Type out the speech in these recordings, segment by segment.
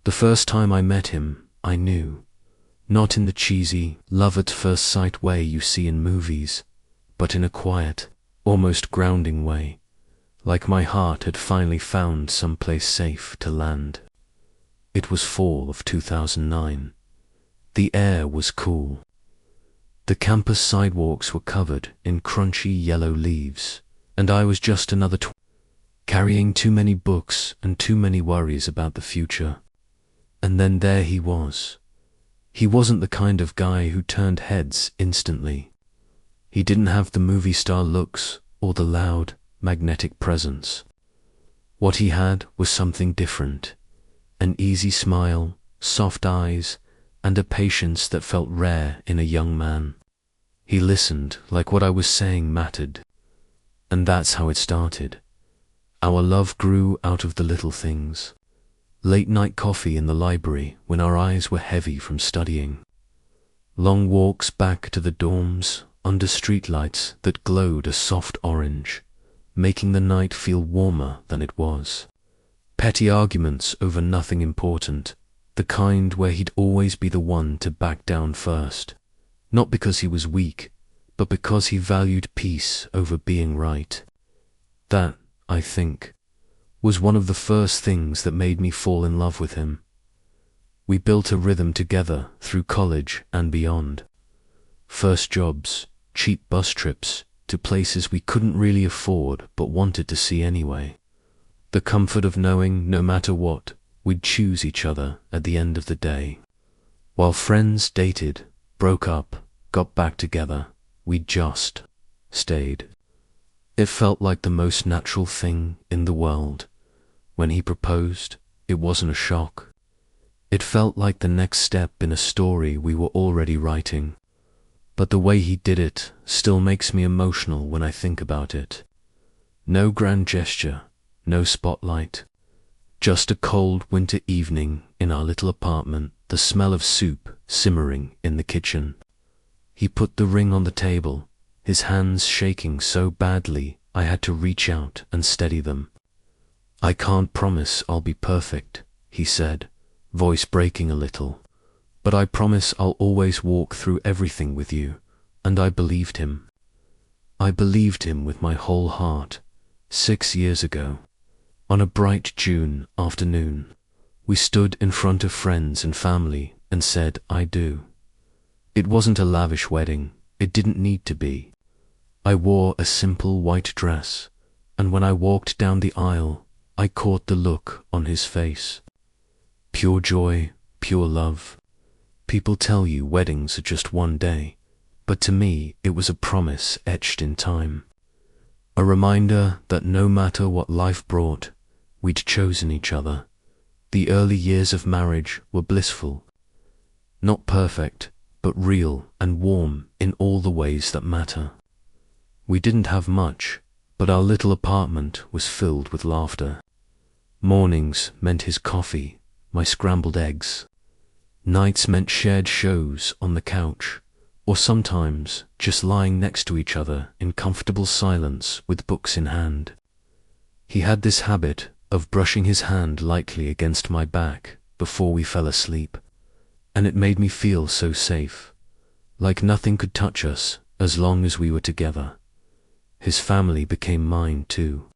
The first time I met him, I knew. Not in the cheesy, love-at-first-sight way you see in movies, but in a quiet, almost grounding way, like my heart had finally found some place safe to land. It was fall of 2009. The air was cool. The campus sidewalks were covered in crunchy yellow leaves, and I was just another carrying too many books and too many worries about the future. And then there he was. He wasn't the kind of guy who turned heads instantly. He didn't have the movie star looks or the loud, magnetic presence. What he had was something different. An easy smile, soft eyes, and a patience that felt rare in a young man. He listened like what I was saying mattered. And that's how it started. Our love grew out of the little things. Late night coffee in the library when our eyes were heavy from studying. Long walks back to the dorms under streetlights that glowed a soft orange, making the night feel warmer than it was. Petty arguments over nothing important, the kind where he'd always be the one to back down first. Not because he was weak, but because he valued peace over being right. That, I think, was one of the first things that made me fall in love with him. We built a rhythm together through college and beyond. First jobs, cheap bus trips to places we couldn't really afford but wanted to see anyway. The comfort of knowing no matter what, we'd choose each other at the end of the day. While friends dated, broke up, got back together, we just stayed. It felt like the most natural thing in the world. When he proposed, it wasn't a shock. It felt like the next step in a story we were already writing. But the way he did it still makes me emotional when I think about it. No grand gesture, no spotlight. Just a cold winter evening in our little apartment, the smell of soup simmering in the kitchen. He put the ring on the table, his hands shaking so badly I had to reach out and steady them. "I can't promise I'll be perfect," he said, voice breaking a little, "but I promise I'll always walk through everything with you," and I believed him. I believed him with my whole heart. 6 years ago, on a bright June afternoon, we stood in front of friends and family and said, "I do." It wasn't a lavish wedding, it didn't need to be. I wore a simple white dress, and when I walked down the aisle, I caught the look on his face. Pure joy, pure love. People tell you weddings are just one day, but to me it was a promise etched in time. A reminder that no matter what life brought, we'd chosen each other. The early years of marriage were blissful. Not perfect, but real and warm in all the ways that matter. We didn't have much, but our little apartment was filled with laughter. Mornings meant his coffee, my scrambled eggs. Nights meant shared shows on the couch, or sometimes just lying next to each other in comfortable silence with books in hand. He had this habit of brushing his hand lightly against my back before we fell asleep, and it made me feel so safe, like nothing could touch us as long as we were together. His family became mine too.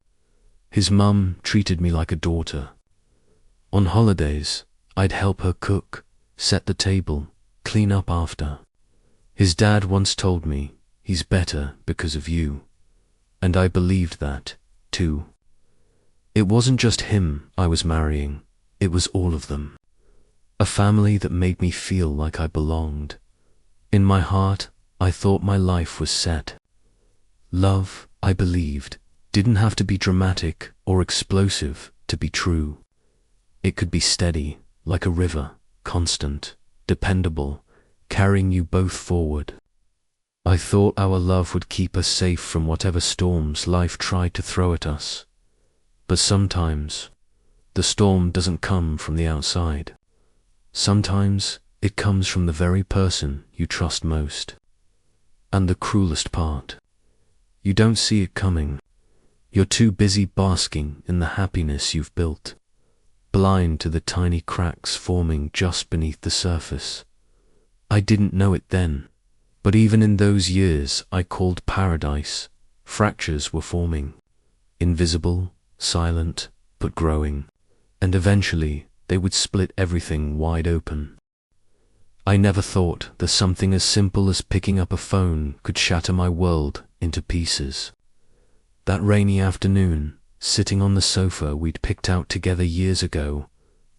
His mum treated me like a daughter. On holidays, I'd help her cook, set the table, clean up after. His dad once told me, "He's better because of you." And I believed that, too. It wasn't just him I was marrying, it was all of them. A family that made me feel like I belonged. In my heart, I thought my life was set. Love, I believed, didn't have to be dramatic or explosive to be true. It could be steady, like a river, constant, dependable, carrying you both forward. I thought our love would keep us safe from whatever storms life tried to throw at us. But sometimes, the storm doesn't come from the outside. Sometimes, it comes from the very person you trust most. And the cruelest part, you don't see it coming. You're too busy basking in the happiness you've built. blind to the tiny cracks forming just beneath the surface. I didn't know it then, but even in those years I called paradise, fractures were forming, invisible, silent, but growing, and eventually they would split everything wide open. I never thought that something as simple as picking up a phone could shatter my world into pieces. That rainy afternoon, sitting on the sofa we'd picked out together years ago,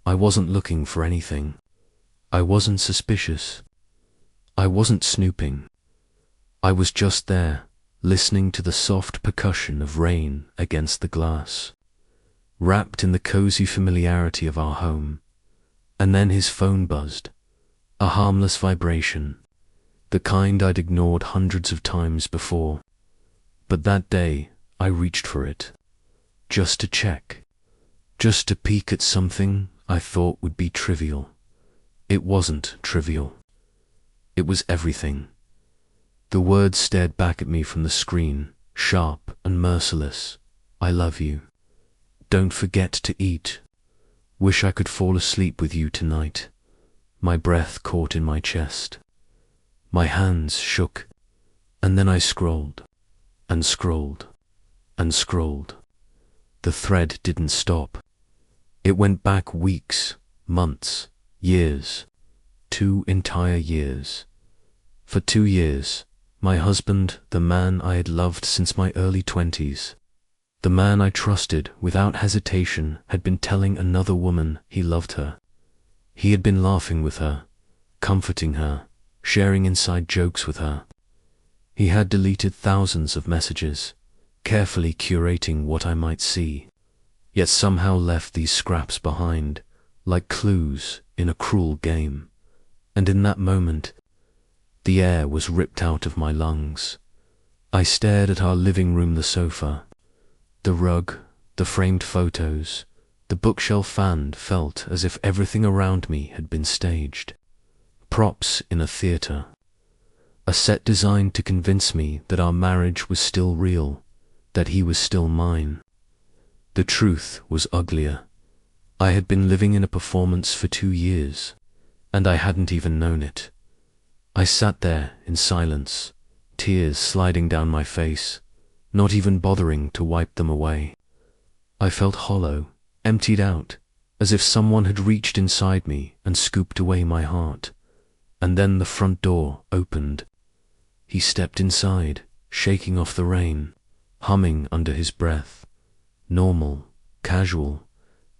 I wasn't looking for anything. I wasn't suspicious. I wasn't snooping. I was just there, listening to the soft percussion of rain against the glass, wrapped in the cozy familiarity of our home. And then his phone buzzed, a harmless vibration, the kind I'd ignored hundreds of times before. But that day, I reached for it, just to check, just to peek at something I thought would be trivial. It wasn't trivial. It was everything. The words stared back at me from the screen, sharp and merciless. I love you. Don't forget to eat. Wish I could fall asleep with you tonight. My breath caught in my chest. My hands shook, and then I scrolled, and scrolled, and scrolled. The thread didn't stop. It went back weeks, months, years. 2 entire years. For 2 years, my husband, the man I had loved since my early 20s, the man I trusted without hesitation, had been telling another woman he loved her. He had been laughing with her, comforting her, sharing inside jokes with her. He had deleted thousands of messages, carefully curating what I might see, yet somehow left these scraps behind, like clues in a cruel game. And in that moment, the air was ripped out of my lungs. I stared at our living room, the sofa, the rug, the framed photos, the bookshelf fan. Felt as if everything around me had been staged. Props in a theater. A set designed to convince me that our marriage was still real, that he was still mine. The truth was uglier. I had been living in a performance for 2 years, and I hadn't even known it. I sat there in silence, tears sliding down my face, not even bothering to wipe them away. I felt hollow, emptied out, as if someone had reached inside me and scooped away my heart. And then the front door opened. He stepped inside, shaking off the rain, humming under his breath, normal, casual,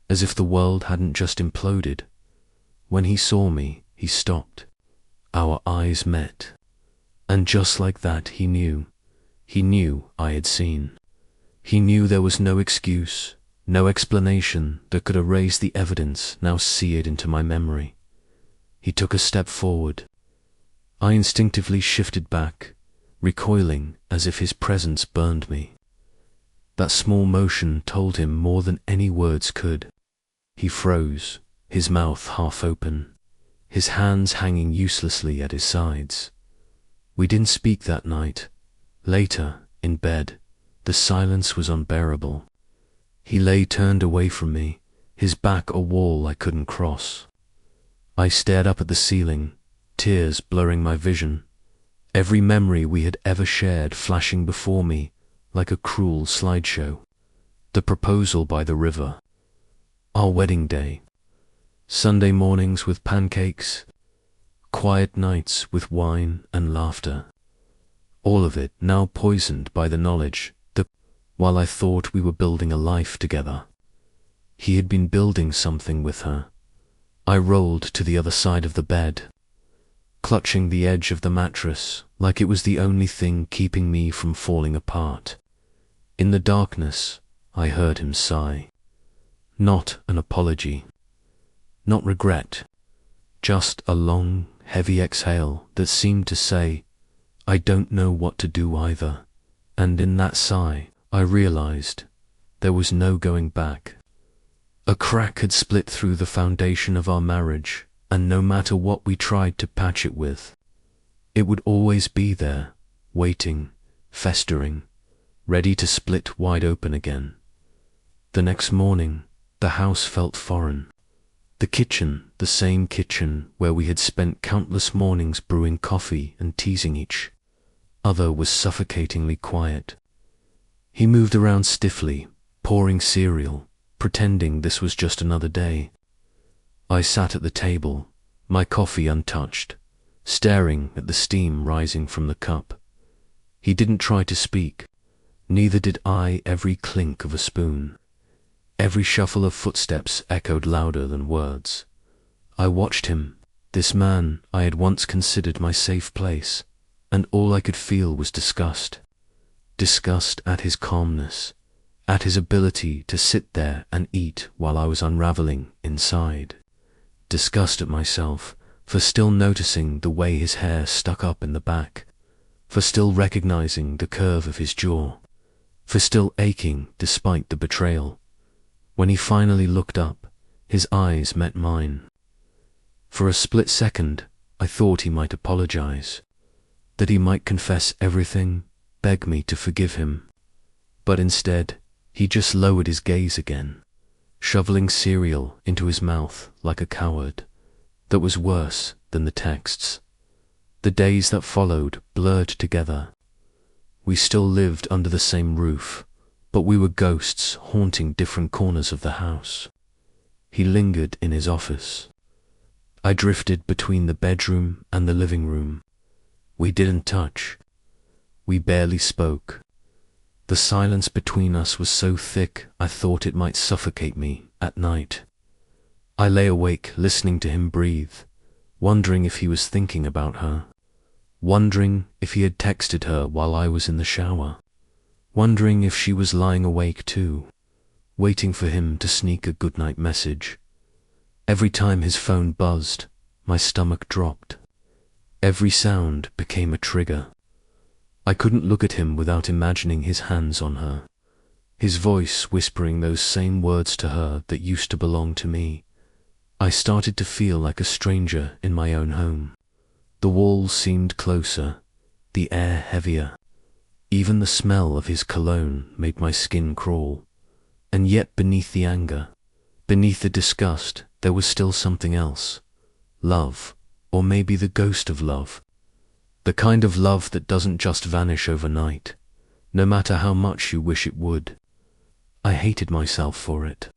as if the world hadn't just imploded. When he saw me, he stopped. Our eyes met. And just like that, he knew I had seen. He knew there was no excuse, no explanation that could erase the evidence now seared into my memory. He took a step forward. I instinctively shifted back, recoiling as if his presence burned me. That small motion told him more than any words could. He froze, his mouth half open, his hands hanging uselessly at his sides. We didn't speak that night. Later, in bed, the silence was unbearable. He lay turned away from me, his back a wall I couldn't cross. I stared up at the ceiling, tears blurring my vision, every memory we had ever shared flashing before me like a cruel slideshow. The proposal by the river, our wedding day, Sunday mornings with pancakes, quiet nights with wine and laughter. All of it now poisoned by the knowledge that, while I thought we were building a life together, he had been building something with her. I rolled to the other side of the bed, clutching the edge of the mattress like it was the only thing keeping me from falling apart. In the darkness, I heard him sigh. Not an apology, not regret, just a long, heavy exhale that seemed to say, I don't know what to do either. And in that sigh, I realized there was no going back. A crack had split through the foundation of our marriage, and no matter what we tried to patch it with, it would always be there, waiting, festering, ready to split wide open again. The next morning, The house felt foreign. The kitchen, the same kitchen where we had spent countless mornings brewing coffee and teasing each other, was suffocatingly quiet. He moved around stiffly, pouring cereal, pretending this was just another day. I sat at the table, my coffee untouched, staring at the steam rising from the cup. He didn't try to speak, neither did I. Every clink of a spoon, every shuffle of footsteps echoed louder than words. I watched him, this man I had once considered my safe place, and all I could feel was disgust. Disgust at his calmness, at his ability to sit there and eat while I was unraveling inside. Disgust at myself for still noticing the way his hair stuck up in the back, for still recognizing the curve of his jaw, for still aching despite the betrayal. When he finally looked up, his eyes met mine. For a split second, I thought he might apologize, that he might confess everything, beg me to forgive him. But instead, he just lowered his gaze again, shoveling cereal into his mouth like a coward. That was worse than the texts. The days that followed blurred together. We still lived under the same roof, but we were ghosts haunting different corners of the house. He lingered in his office. I drifted between the bedroom and the living room. We didn't touch. We barely spoke. The silence between us was so thick I thought it might suffocate me at night. I lay awake listening to him breathe, wondering if he was thinking about her, wondering if he had texted her while I was in the shower, wondering if she was lying awake too, waiting for him to sneak a goodnight message. Every time his phone buzzed, my stomach dropped. Every sound became a trigger. I couldn't look at him without imagining his hands on her, his voice whispering those same words to her that used to belong to me. I started to feel like a stranger in my own home. The walls seemed closer, the air heavier. Even the smell of his cologne made my skin crawl. And yet beneath the anger, beneath the disgust, there was still something else. Love, or maybe the ghost of love. The kind of love that doesn't just vanish overnight, no matter how much you wish it would. I hated myself for it.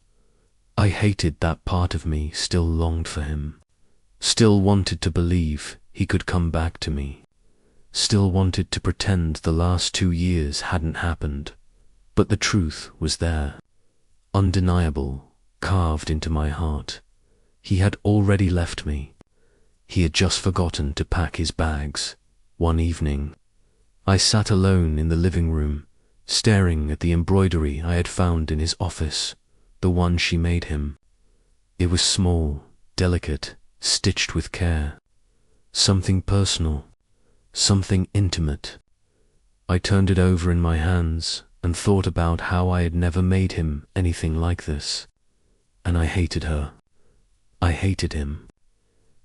I hated that part of me still longed for him, still wanted to believe he could come back to me, still wanted to pretend the last 2 years hadn't happened. But the truth was there, undeniable, carved into my heart. He had already left me. He had just forgotten to pack his bags. One evening, I sat alone in the living room, staring at the embroidery I had found in his office, the one she made him. It was small, delicate, stitched with care. Something personal, something intimate. I turned it over in my hands and thought about how I had never made him anything like this. And I hated her. I hated him.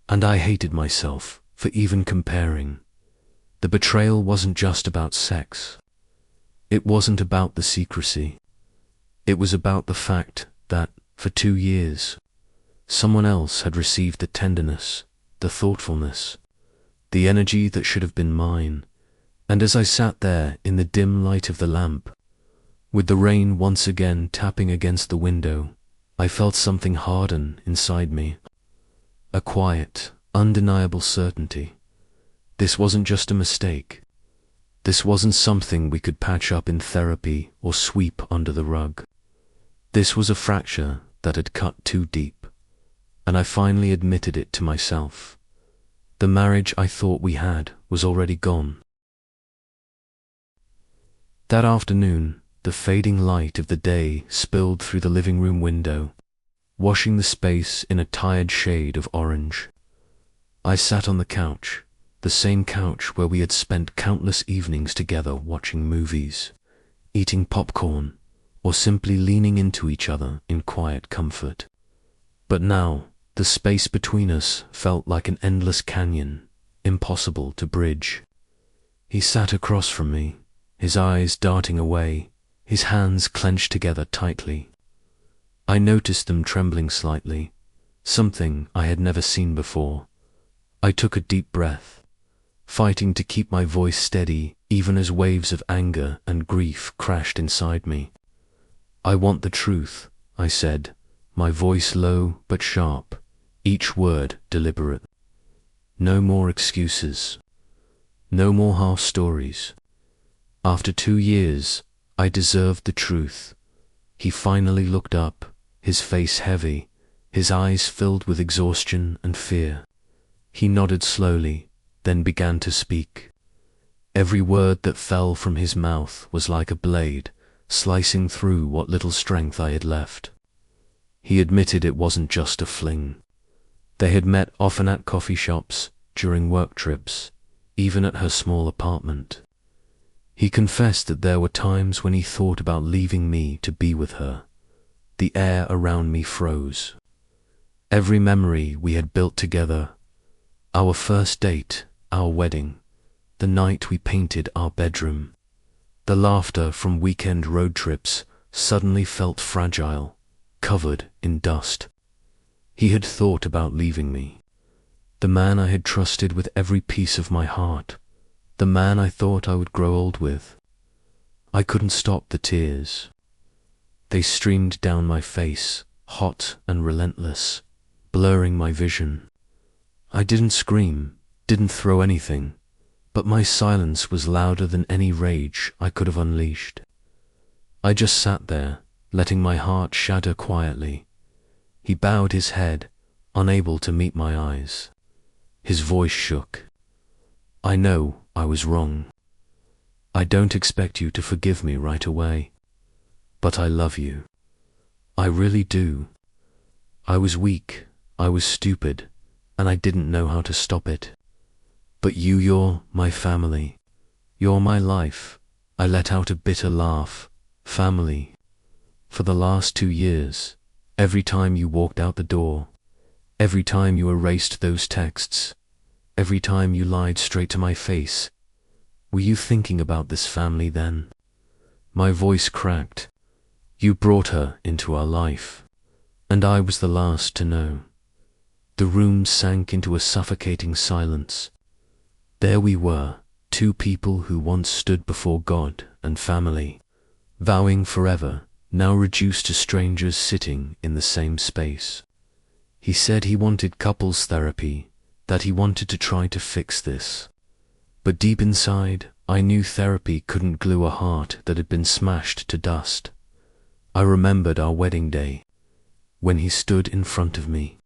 And I hated myself for even comparing. The betrayal wasn't just about sex. It wasn't about the secrecy. It was about the fact that, for 2 years, someone else had received the tenderness, the thoughtfulness, the energy that should have been mine. And as I sat there in the dim light of the lamp, with the rain once again tapping against the window, I felt something harden inside me. A quiet, undeniable certainty. This wasn't just a mistake. This wasn't something we could patch up in therapy or sweep under the rug. This was a fracture that had cut too deep, and I finally admitted it to myself. The marriage I thought we had was already gone. That afternoon, the fading light of the day spilled through the living room window, washing the space in a tired shade of orange. I sat on the couch, the same couch where we had spent countless evenings together watching movies, eating popcorn, or simply leaning into each other in quiet comfort. But now, the space between us felt like an endless canyon, impossible to bridge. He sat across from me, his eyes darting away, his hands clenched together tightly. I noticed them trembling slightly, something I had never seen before. I took a deep breath, fighting to keep my voice steady even as waves of anger and grief crashed inside me. "I want the truth," I said, my voice low but sharp, each word deliberate. "No more excuses. No more half stories. After 2 years, I deserved the truth." He finally looked up, his face heavy, his eyes filled with exhaustion and fear. He nodded slowly, then began to speak. Every word that fell from his mouth was like a blade, slicing through what little strength I had left. He admitted it wasn't just a fling. They had met often at coffee shops, during work trips, even at her small apartment. He confessed that there were times when he thought about leaving me to be with her. The air around me froze. Every memory we had built together, our first date, our wedding, the night we painted our bedroom, the laughter from weekend road trips, suddenly felt fragile, covered in dust. He had thought about leaving me. The man I had trusted with every piece of my heart, the man I thought I would grow old with. I couldn't stop the tears. They streamed down my face, hot and relentless, blurring my vision. I didn't scream, didn't throw anything, but my silence was louder than any rage I could have unleashed. I just sat there, letting my heart shatter quietly. He bowed his head, unable to meet my eyes. His voice shook. "I know I was wrong. I don't expect you to forgive me right away. But I love you. I really do. I was weak, I was stupid, and I didn't know how to stop it. But you're my family. You're my life." I let out a bitter laugh. "Family. For the last 2 years, every time you walked out the door, every time you erased those texts, every time you lied straight to my face, were you thinking about this family then?" My voice cracked. "You brought her into our life, and I was the last to know." The room sank into a suffocating silence. There we were, 2 people who once stood before God and family, vowing forever, now reduced to strangers sitting in the same space. He said he wanted couples therapy, that he wanted to try to fix this. But deep inside, I knew therapy couldn't glue a heart that had been smashed to dust. I remembered our wedding day, when he stood in front of me,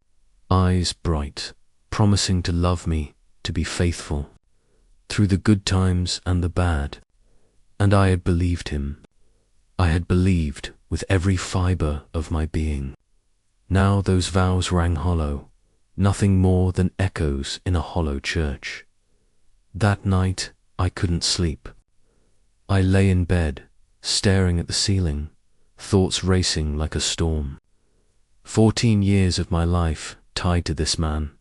eyes bright, promising to love me, to be faithful, through the good times and the bad. And I had believed him. I had believed with every fiber of my being. Now those vows rang hollow, nothing more than echoes in a hollow church. That night, I couldn't sleep. I lay in bed, staring at the ceiling, thoughts racing like a storm. 14 years of my life tied to this man,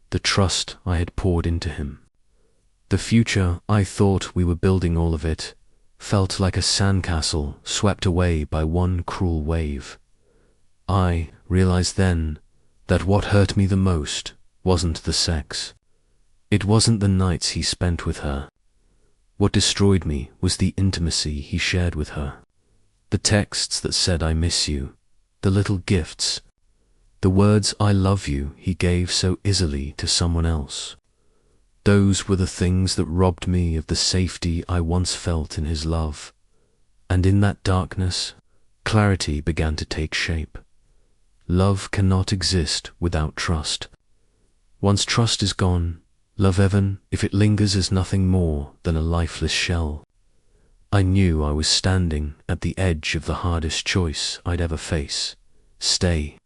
the trust I had poured into him. The future I thought we were building, all of it, felt like a sandcastle swept away by one cruel wave. I realized then that what hurt me the most wasn't the sex. It wasn't the nights he spent with her. What destroyed me was the intimacy he shared with her. The texts that said "I miss you," the little gifts, the words "I love you" he gave so easily to someone else. Those were the things that robbed me of the safety I once felt in his love. And in that darkness, clarity began to take shape. Love cannot exist without trust. Once trust is gone, love, even if it lingers, is nothing more than a lifeless shell. I knew I was standing at the edge of the hardest choice I'd ever face: stay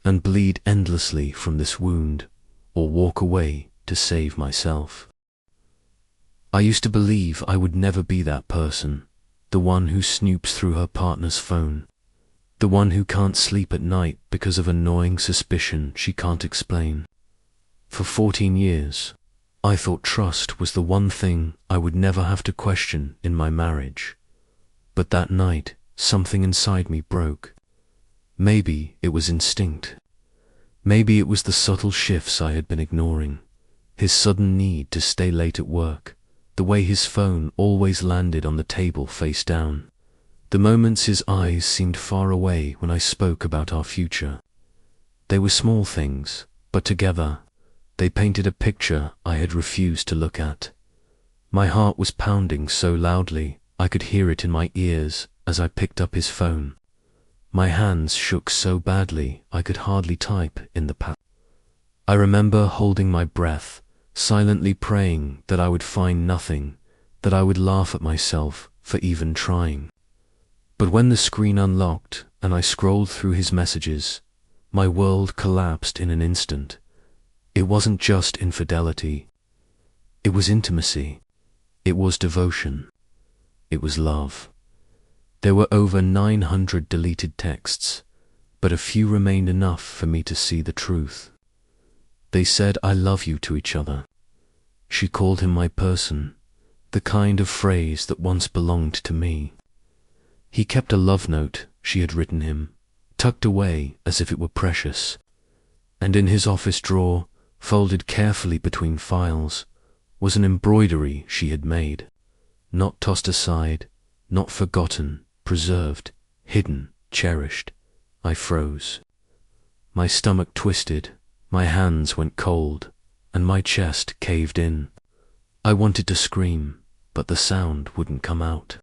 and bleed endlessly from this wound, or walk away to save myself. I used to believe I would never be that person, the one who snoops through her partner's phone, the one who can't sleep at night because of a gnawing suspicion she can't explain. For 14 years, I thought trust was the one thing I would never have to question in my marriage. But that night, something inside me broke. Maybe it was instinct. Maybe it was the subtle shifts I had been ignoring. His sudden need to stay late at work, the way his phone always landed on the table face down, the moments his eyes seemed far away when I spoke about our future. They were small things, but together, they painted a picture I had refused to look at. My heart was pounding so loudly I could hear it in my ears as I picked up his phone. My hands shook so badly I could hardly type in the pad. I remember holding my breath, silently praying that I would find nothing, that I would laugh at myself for even trying. But when the screen unlocked and I scrolled through his messages, my world collapsed in an instant. It wasn't just infidelity. It was intimacy. It was devotion. It was love. There were over 900 deleted texts, but a few remained enough for me to see the truth. They said "I love you" to each other. She called him my person, the kind of phrase that once belonged to me. He kept a love note she had written him, tucked away as if it were precious, and in his office drawer, folded carefully between files, was an embroidery she had made, not tossed aside, not forgotten, preserved, hidden, cherished. I froze. My stomach twisted, my hands went cold, and my chest caved in. I wanted to scream, but the sound wouldn't come out.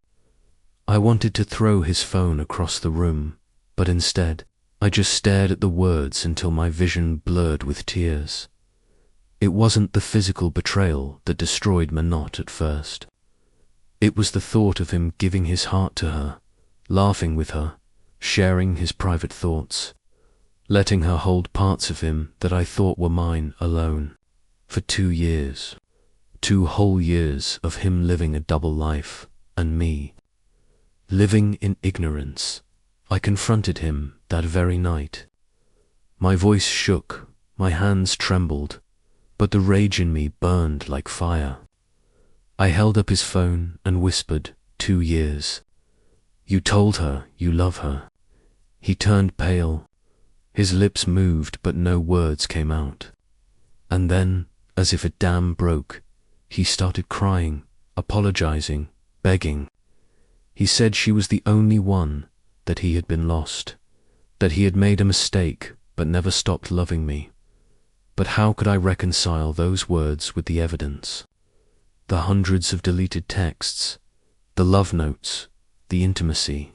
I wanted to throw his phone across the room, but instead, I just stared at the words until my vision blurred with tears. It wasn't the physical betrayal that destroyed Manot at first. It was the thought of him giving his heart to her, laughing with her, sharing his private thoughts, letting her hold parts of him that I thought were mine alone. For 2 years. 2 whole years of him living a double life, and me living in ignorance. I confronted him that very night. My voice shook, my hands trembled, but the rage in me burned like fire. I held up his phone and whispered, 2 years. You told her you love her. He turned pale. His lips moved, but no words came out. And then, as if a dam broke, he started crying, apologizing, begging. He said she was the only one, that he had been lost, that he had made a mistake but never stopped loving me. But how could I reconcile those words with the evidence? The hundreds of deleted texts, the love notes, the intimacy,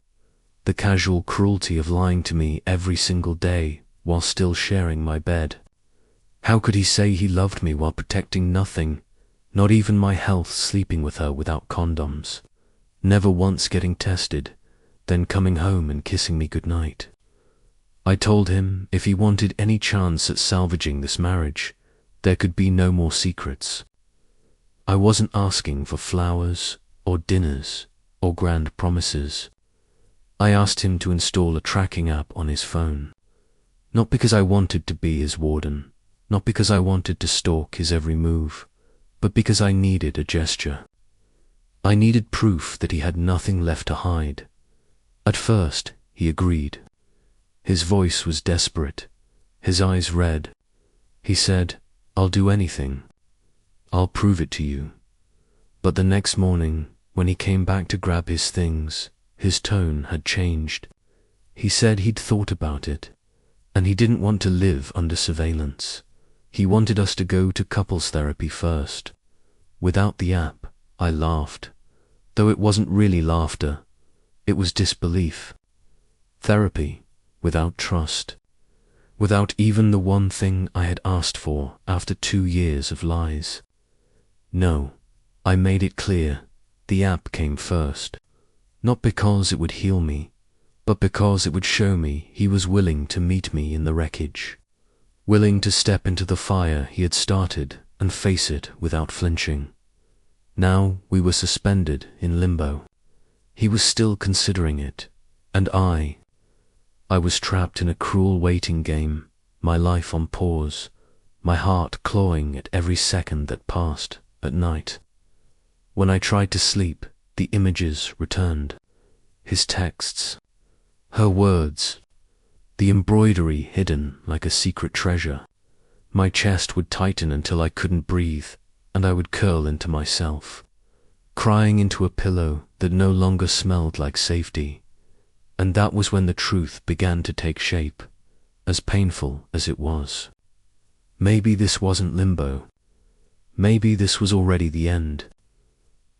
the casual cruelty of lying to me every single day while still sharing my bed. How could he say he loved me while protecting nothing, not even my health, sleeping with her without condoms, never once getting tested, then coming home and kissing me goodnight? I told him if he wanted any chance at salvaging this marriage, there could be no more secrets. I wasn't asking for flowers or dinners or grand promises. I asked him to install a tracking app on his phone. Not because I wanted to be his warden, not because I wanted to stalk his every move, but because I needed a gesture. I needed proof that he had nothing left to hide. At first, he agreed. His voice was desperate, his eyes red. He said, "I'll do anything. I'll prove it to you." But the next morning, when he came back to grab his things, his tone had changed. He said he'd thought about it, and he didn't want to live under surveillance. He wanted us to go to couples therapy first. Without the app, I laughed. Though it wasn't really laughter, it was disbelief. Therapy without trust, without even the one thing I had asked for after 2 years of lies. No, I made it clear, the app came first. Not because it would heal me, but because it would show me he was willing to meet me in the wreckage, willing to step into the fire he had started and face it without flinching. Now we were suspended in limbo. He was still considering it, and I was trapped in a cruel waiting game, my life on pause, my heart clawing at every second that passed at night. When I tried to sleep, the images returned. His texts, her words, the embroidery hidden like a secret treasure. My chest would tighten until I couldn't breathe, and I would curl into myself, crying into a pillow that no longer smelled like safety. And that was when the truth began to take shape, as painful as it was. Maybe this wasn't limbo. Maybe this was already the end.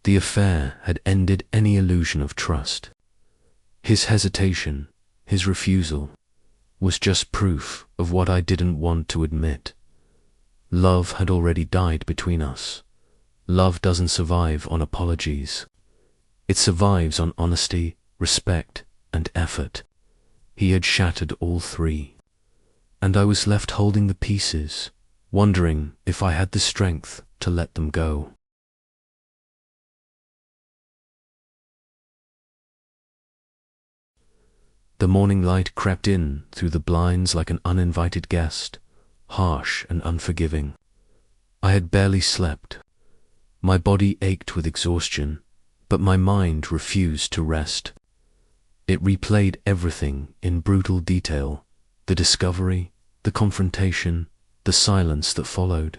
The affair had ended any illusion of trust. His hesitation, his refusal, was just proof of what I didn't want to admit. Love had already died between us. Love doesn't survive on apologies. It survives on honesty, respect, and effort. He had shattered all three. And I was left holding the pieces, wondering if I had the strength to let them go. The morning light crept in through the blinds like an uninvited guest, harsh and unforgiving. I had barely slept. My body ached with exhaustion, but my mind refused to rest. It replayed everything in brutal detail, the discovery, the confrontation, the silence that followed.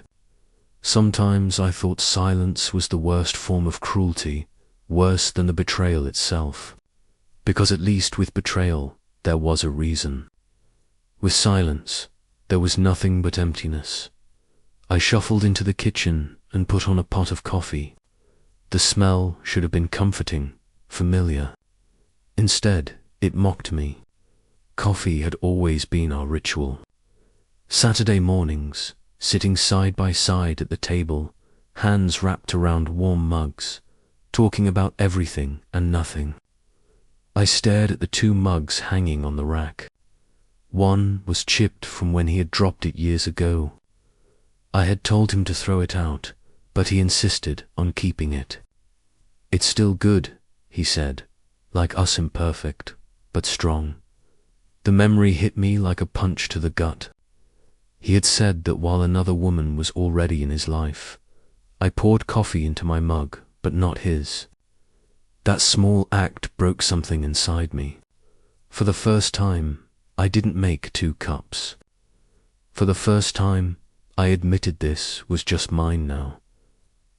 Sometimes I thought silence was the worst form of cruelty, worse than the betrayal itself. Because at least with betrayal, there was a reason. With silence, there was nothing but emptiness. I shuffled into the kitchen and put on a pot of coffee. The smell should have been comforting, familiar. Instead, it mocked me. Coffee had always been our ritual. Saturday mornings, sitting side by side at the table, hands wrapped around warm mugs, talking about everything and nothing. I stared at the two mugs hanging on the rack. One was chipped from when he had dropped it years ago. I had told him to throw it out, but he insisted on keeping it. "It's still good," he said, "like us, imperfect, but strong." The memory hit me like a punch to the gut. He had said that while another woman was already in his life. I poured coffee into my mug, but not his. That small act broke something inside me. For the first time, I didn't make 2 cups. For the first time, I admitted this was just mine now.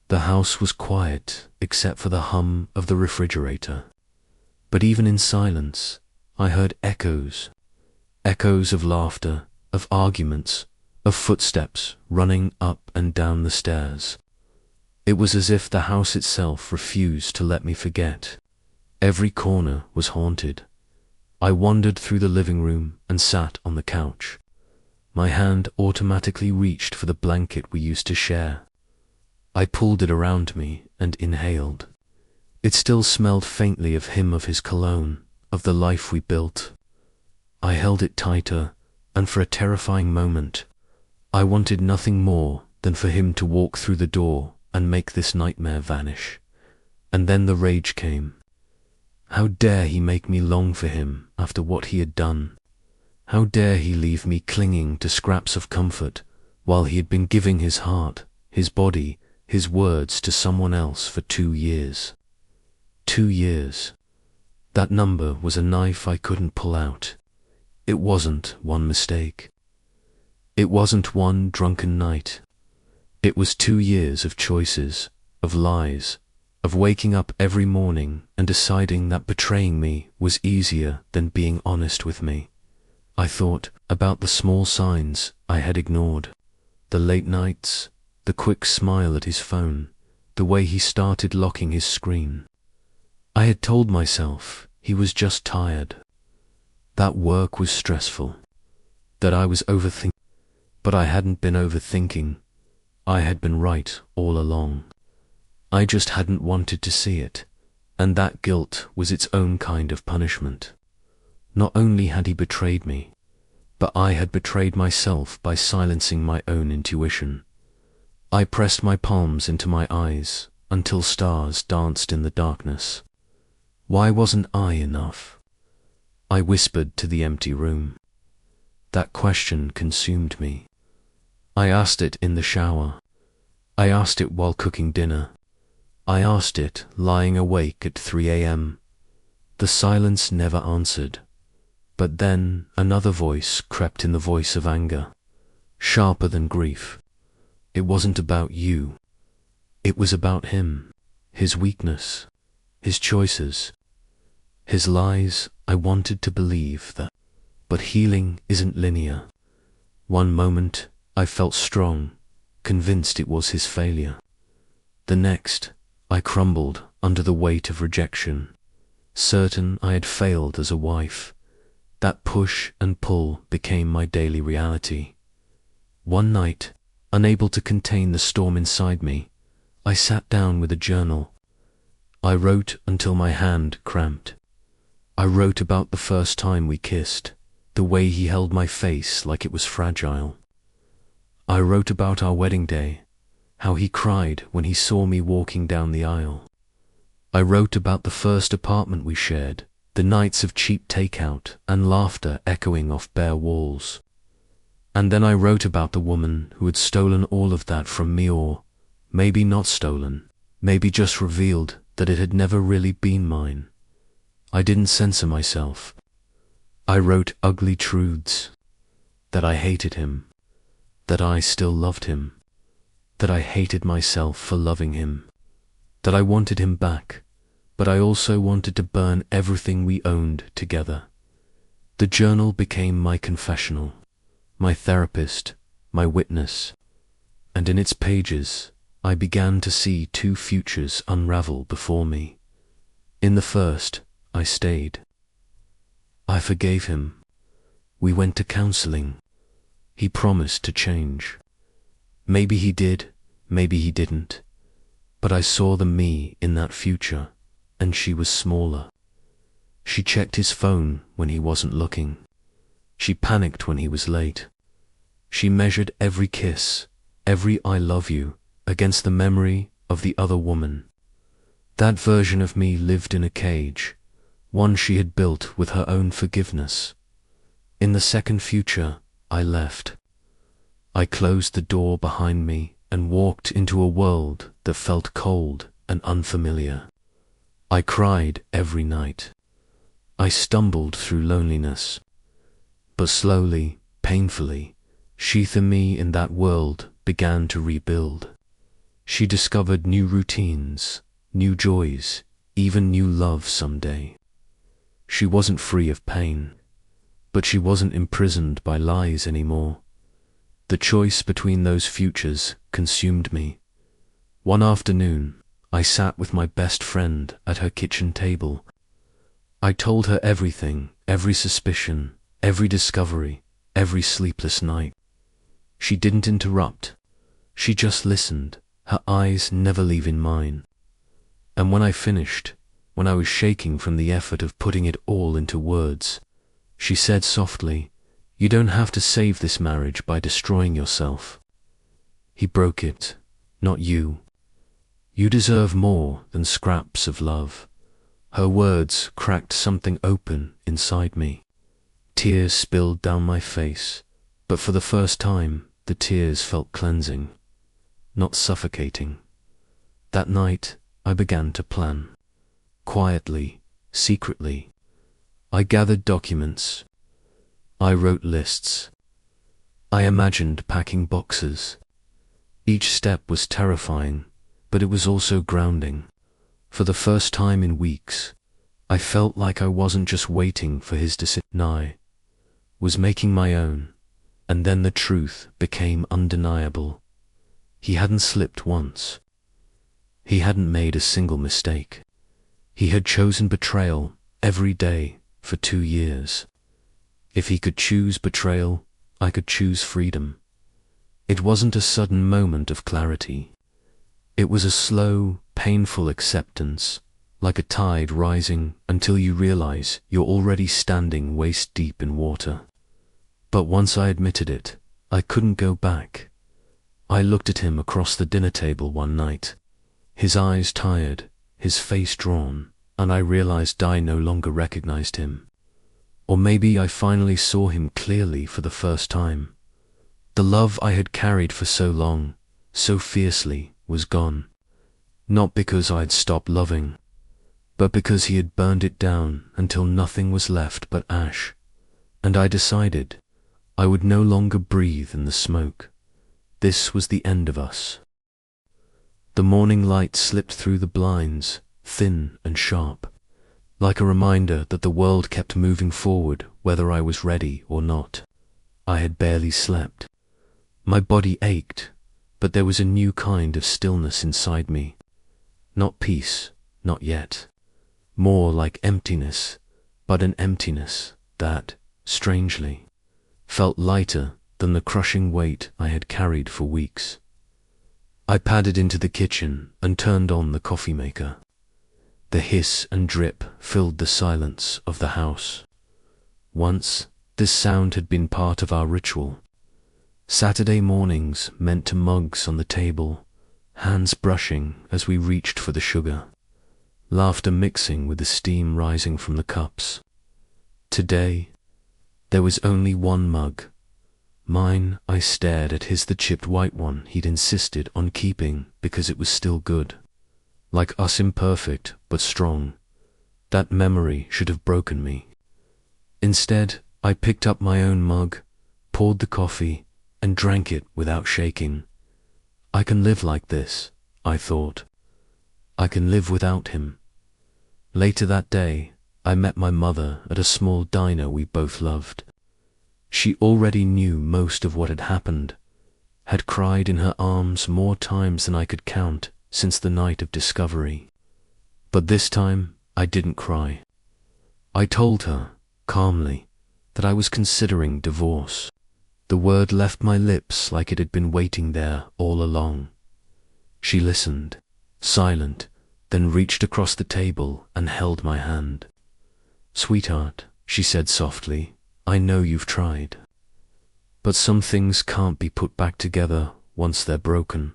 The house was quiet, except for the hum of the refrigerator. But even in silence, I heard echoes. Echoes of laughter, of arguments, of footsteps running up and down the stairs. It was as if the house itself refused to let me forget. Every corner was haunted. I wandered through the living room and sat on the couch. My hand automatically reached for the blanket we used to share. I pulled it around me and inhaled. It still smelled faintly of him, of his cologne, of the life we built. I held it tighter, and for a terrifying moment, I wanted nothing more than for him to walk through the door and make this nightmare vanish. And then the rage came. How dare he make me long for him after what he had done? How dare he leave me clinging to scraps of comfort while he had been giving his heart, his body, his words to someone else for 2 years? 2 years. That number was a knife I couldn't pull out. It wasn't one mistake. It wasn't one drunken night. It was 2 years of choices, of lies, of waking up every morning and deciding that betraying me was easier than being honest with me. I thought about the small signs I had ignored, the late nights, the quick smile at his phone, the way he started locking his screen. I had told myself he was just tired, that work was stressful, that I was overthinking, but I hadn't been overthinking. I had been right all along. I just hadn't wanted to see it, and that guilt was its own kind of punishment. Not only had he betrayed me, but I had betrayed myself by silencing my own intuition. I pressed my palms into my eyes until stars danced in the darkness. Why wasn't I enough? I whispered to the empty room. That question consumed me. I asked it in the shower. I asked it while cooking dinner. I asked it lying awake at 3 a.m. The silence never answered. But then another voice crept in, the voice of anger, sharper than grief. It wasn't about you. It was about him, his weakness, his choices, his lies. I wanted to believe that. But healing isn't linear. One moment I felt strong, convinced it was his failure. The next, I crumbled under the weight of rejection, certain I had failed as a wife. That push and pull became my daily reality. One night, unable to contain the storm inside me, I sat down with a journal. I wrote until my hand cramped. I wrote about the first time we kissed, the way he held my face like it was fragile. I wrote about our wedding day, how he cried when he saw me walking down the aisle. I wrote about the first apartment we shared, the nights of cheap takeout and laughter echoing off bare walls. And then I wrote about the woman who had stolen all of that from me, or maybe not stolen, maybe just revealed that it had never really been mine. I didn't censor myself. I wrote ugly truths, that I hated him, that I still loved him, that I hated myself for loving him, that I wanted him back, but I also wanted to burn everything we owned together. The journal became my confessional, my therapist, my witness, and in its pages I began to see two futures unravel before me. In the first, I stayed. I forgave him. We went to counseling. He promised to change. Maybe he did, maybe he didn't, but I saw the me in that future, and she was smaller. She checked his phone when he wasn't looking. She panicked when he was late. She measured every kiss, every I love you, against the memory of the other woman. That version of me lived in a cage, one she had built with her own forgiveness. In the second future, I left. I closed the door behind me and walked into a world that felt cold and unfamiliar. I cried every night. I stumbled through loneliness. But slowly, painfully, Sheetha me in that world began to rebuild. She discovered new routines, new joys, even new love someday. She wasn't free of pain, but she wasn't imprisoned by lies anymore. The choice between those futures consumed me. One afternoon, I sat with my best friend at her kitchen table. I told her everything, every suspicion, every discovery, every sleepless night. She didn't interrupt. She just listened, her eyes never leaving mine. And when I finished, when I was shaking from the effort of putting it all into words, she said softly, "You don't have to save this marriage by destroying yourself. He broke it, not you. You deserve more than scraps of love." Her words cracked something open inside me. Tears spilled down my face, but for the first time, the tears felt cleansing, not suffocating. That night, I began to plan. Quietly, secretly, I gathered documents. I wrote lists. I imagined packing boxes. Each step was terrifying, but it was also grounding. For the first time in weeks, I felt like I wasn't just waiting for his decision. I was making my own, and then the truth became undeniable. He hadn't slipped once. He hadn't made a single mistake. He had chosen betrayal every day for 2 years. If he could choose betrayal, I could choose freedom. It wasn't a sudden moment of clarity. It was a slow, painful acceptance, like a tide rising until you realize you're already standing waist deep in water. But once I admitted it, I couldn't go back. I looked at him across the dinner table one night, his eyes tired, his face drawn, and I realized I no longer recognized him. Or maybe I finally saw him clearly for the first time. The love I had carried for so long, so fiercely, was gone. Not because I had stopped loving, but because he had burned it down until nothing was left but ash. and I decided I would no longer breathe in the smoke. This was the end of us. The morning light slipped through the blinds, thin and sharp, like a reminder that the world kept moving forward whether I was ready or not. I had barely slept. My body ached, but there was a new kind of stillness inside me. Not peace, not yet. More like emptiness, but an emptiness that, strangely, felt lighter than the crushing weight I had carried for weeks. I padded into the kitchen and turned on the coffee maker. The hiss and drip filled the silence of the house. Once, this sound had been part of our ritual. Saturday mornings meant to mugs on the table, hands brushing as we reached for the sugar, laughter mixing with the steam rising from the cups. Today, there was only one mug. Mine. I stared at his, the chipped white one he'd insisted on keeping because it was still good. Like us, imperfect but strong. That memory should have broken me. Instead, I picked up my own mug, poured the coffee, and drank it without shaking. I can live like this, I thought. I can live without him. Later that day, I met my mother at a small diner we both loved. She already knew most of what had happened, had cried in her arms more times than I could count since the night of discovery. But this time, I didn't cry. I told her, calmly, that I was considering divorce. The word left my lips like it had been waiting there all along. She listened, silent, then reached across the table and held my hand. "Sweetheart," she said softly, "I know you've tried. But some things can't be put back together once they're broken.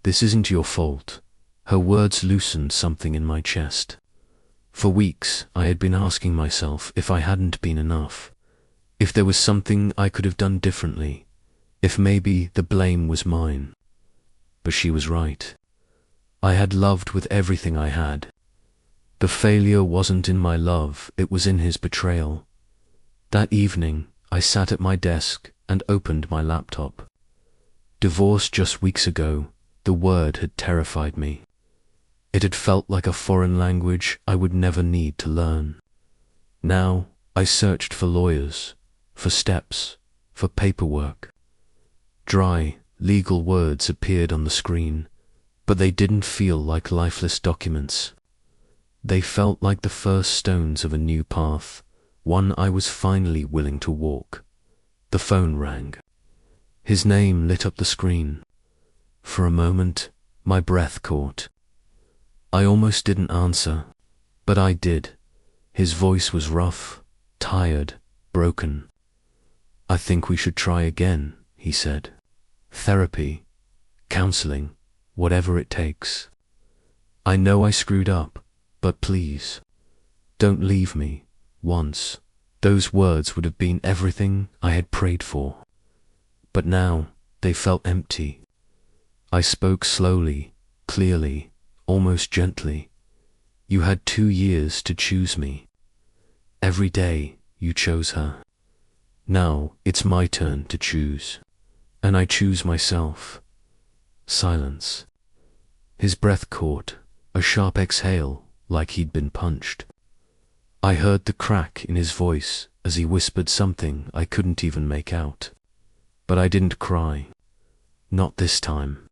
This isn't your fault." Her words loosened something in my chest. For weeks, I had been asking myself if I hadn't been enough, if there was something I could have done differently, if maybe the blame was mine. But she was right. I had loved with everything I had. The failure wasn't in my love, it was in his betrayal. That evening, I sat at my desk and opened my laptop. Divorce just weeks ago, the word had terrified me. It had felt like a foreign language I would never need to learn. Now, I searched for lawyers, for steps, for paperwork. Dry, legal words appeared on the screen, but they didn't feel like lifeless documents. They felt like the first stones of a new path, one I was finally willing to walk. The phone rang. His name lit up the screen. For a moment, my breath caught. I almost didn't answer, but I did. His voice was rough, tired, broken. "I think we should try again," he said. "Therapy, counseling, whatever it takes. I know I screwed up, but please, don't leave me." Once, those words would have been everything I had prayed for. But now, they felt empty. I spoke slowly, clearly, almost gently. "You had 2 years to choose me. Every day, you chose her. Now, it's my turn to choose. And I choose myself." Silence. His breath caught, a sharp exhale, like he'd been punched. I heard the crack in his voice as he whispered something I couldn't even make out. But I didn't cry. Not this time.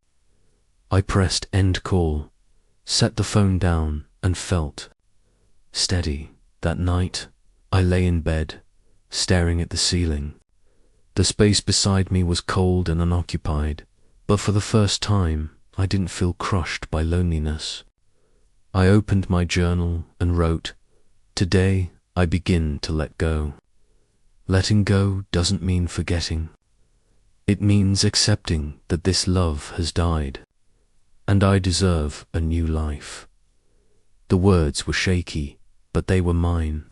I pressed end call, set the phone down, and felt steady. That night, I lay in bed, staring at the ceiling. The space beside me was cold and unoccupied, but for the first time, I didn't feel crushed by loneliness. I opened my journal and wrote, "Today, I begin to let go." Letting go doesn't mean forgetting. It means accepting that this love has died, and I deserve a new life. The words were shaky, but they were mine.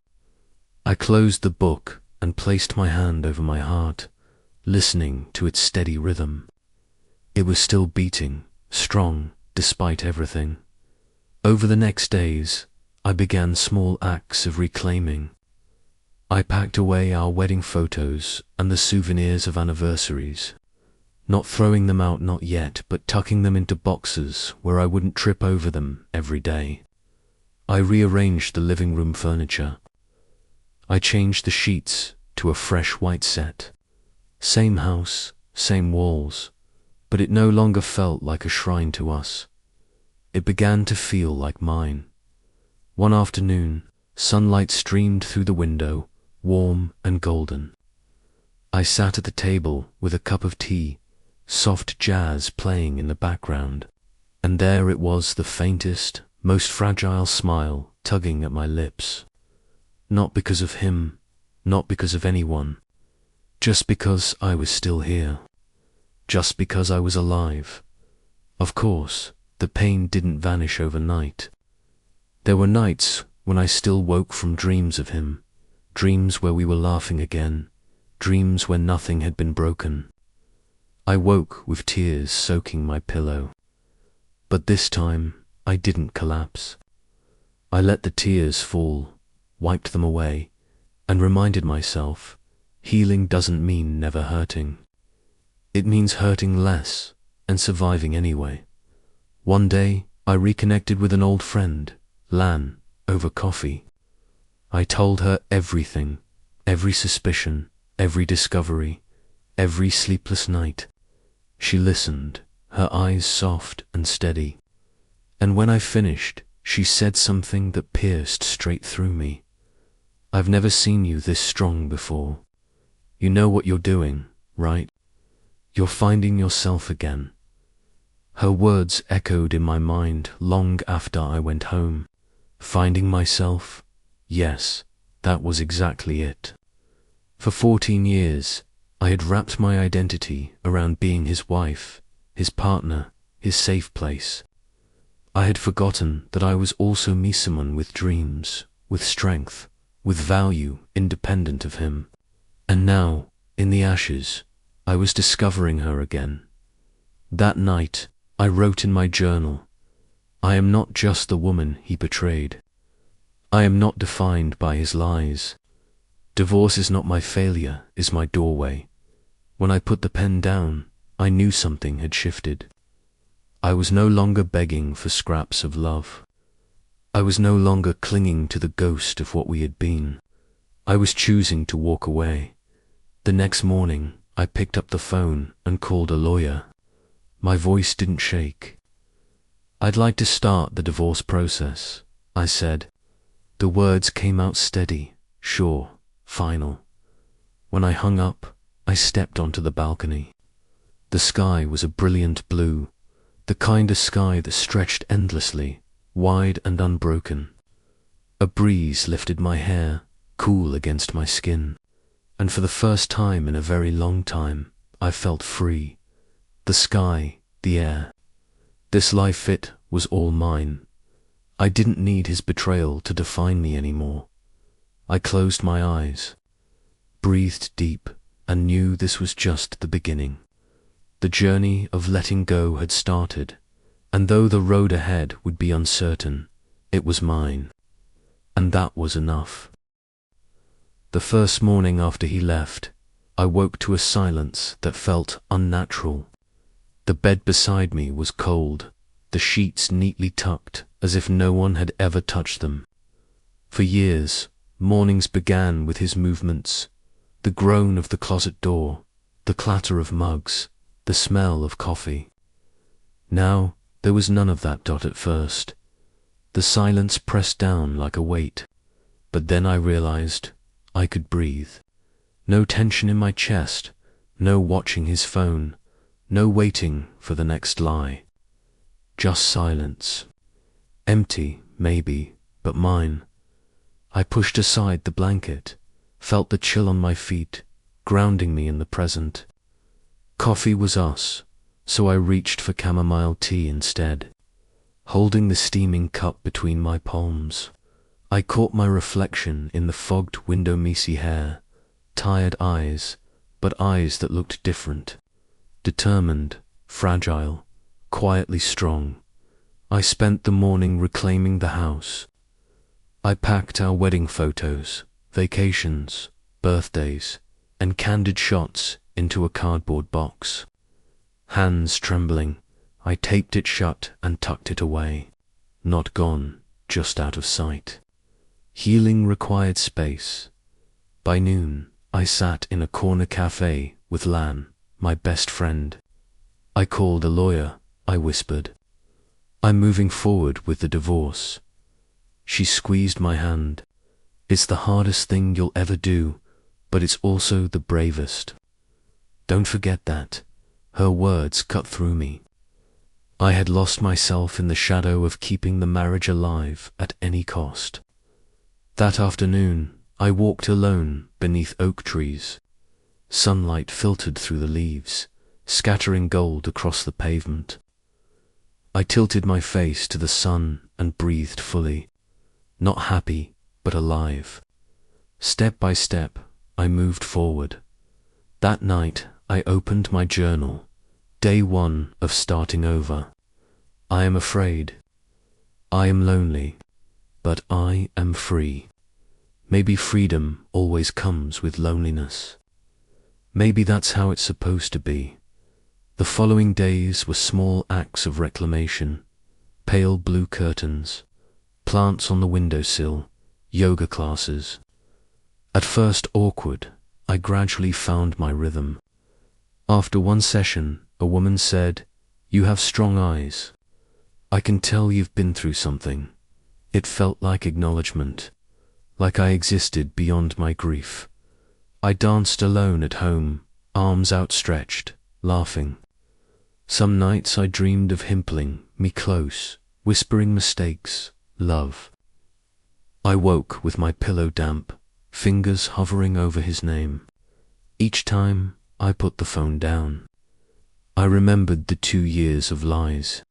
I closed the book and placed my hand over my heart, listening to its steady rhythm. It was still beating, strong, despite everything. Over the next days, I began small acts of reclaiming. I packed away our wedding photos and the souvenirs of anniversaries, not throwing them out not yet, but tucking them into boxes where I wouldn't trip over them every day. I rearranged the living room furniture. I changed the sheets to a fresh white set. Same house, same walls, but it no longer felt like a shrine to us. It began to feel like mine. One afternoon, sunlight streamed through the window, warm and golden. I sat at the table with a cup of tea, soft jazz playing in the background, and there it was, the faintest, most fragile smile tugging at my lips. Not because of him, not because of anyone, just because I was still here, just because I was alive. Of course, the pain didn't vanish overnight. There were nights when I still woke from dreams of him, dreams where we were laughing again, dreams where nothing had been broken. I woke with tears soaking my pillow. But this time, I didn't collapse. I let the tears fall, wiped them away, and reminded myself, healing doesn't mean never hurting. It means hurting less and surviving anyway. One day, I reconnected with an old friend, Lan, over coffee. I told her everything, every suspicion, every discovery, every sleepless night. She listened, her eyes soft and steady. And when I finished, she said something that pierced straight through me. I've never seen you this strong before. You know what you're doing, right? You're finding yourself again. Her words echoed in my mind long after I went home. Finding myself? Yes, that was exactly it. For 14 years, I had wrapped my identity around being his wife, his partner, his safe place. I had forgotten that I was also me, someone with dreams, with strength, with value independent of him. And now, in the ashes, I was discovering her again. That night, I wrote in my journal, I am not just the woman he betrayed. I am not defined by his lies. Divorce is not my failure, is my doorway. When I put the pen down, I knew something had shifted. I was no longer begging for scraps of love. I was no longer clinging to the ghost of what we had been. I was choosing to walk away. The next morning, I picked up the phone and called a lawyer. My voice didn't shake. I'd like to start the divorce process, I said. The words came out steady, sure, final. When I hung up, I stepped onto the balcony. The sky was a brilliant blue, the kind of sky that stretched endlessly, wide and unbroken. A breeze lifted my hair, cool against my skin, and for the first time in a very long time, I felt free. The sky, the air. This life, it was all mine. I didn't need his betrayal to define me anymore. I closed my eyes, breathed deep, and knew this was just the beginning. The journey of letting go had started, and though the road ahead would be uncertain, it was mine. And that was enough. The first morning after he left, I woke to a silence that felt unnatural. The bed beside me was cold, the sheets neatly tucked as if no one had ever touched them. For years, mornings began with his movements, the groan of the closet door, the clatter of mugs, the smell of coffee. Now, there was none of that. At first, the silence pressed down like a weight, but then I realized I could breathe. No tension in my chest, no watching his phone, no waiting for the next lie. Just silence. Empty, maybe, but mine. I pushed aside the blanket, felt the chill on my feet, grounding me in the present. Coffee was us, so I reached for chamomile tea instead. Holding the steaming cup between my palms, I caught my reflection in the fogged window, messy hair, tired eyes, but eyes that looked different. Determined, fragile, quietly strong. I spent the morning reclaiming the house. I packed our wedding photos, vacations, birthdays, and candid shots into a cardboard box. Hands trembling, I taped it shut and tucked it away. Not gone, just out of sight. Healing required space. By noon, I sat in a corner cafe with Lan, my best friend. I called a lawyer, I whispered. I'm moving forward with the divorce. She squeezed my hand. It's the hardest thing you'll ever do, but it's also the bravest. Don't forget that. Her words cut through me. I had lost myself in the shadow of keeping the marriage alive at any cost. That afternoon, I walked alone beneath oak trees. Sunlight filtered through the leaves, scattering gold across the pavement. I tilted my face to the sun and breathed fully, not happy, but alive. Step by step, I moved forward. That night, I opened my journal. Day 1 of starting over. I am afraid. I am lonely, but I am free. Maybe freedom always comes with loneliness. Maybe that's how it's supposed to be. The following days were small acts of reclamation. Pale blue curtains, plants on the windowsill, yoga classes. At first awkward, I gradually found my rhythm. After one session, a woman said, "You have strong eyes. I can tell you've been through something." It felt like acknowledgement, like I existed beyond my grief. I danced alone at home, arms outstretched, laughing. Some nights I dreamed of him pulling me close, whispering mistakes, love. I woke with my pillow damp, fingers hovering over his name. Each time I put the phone down, I remembered the 2 years of lies.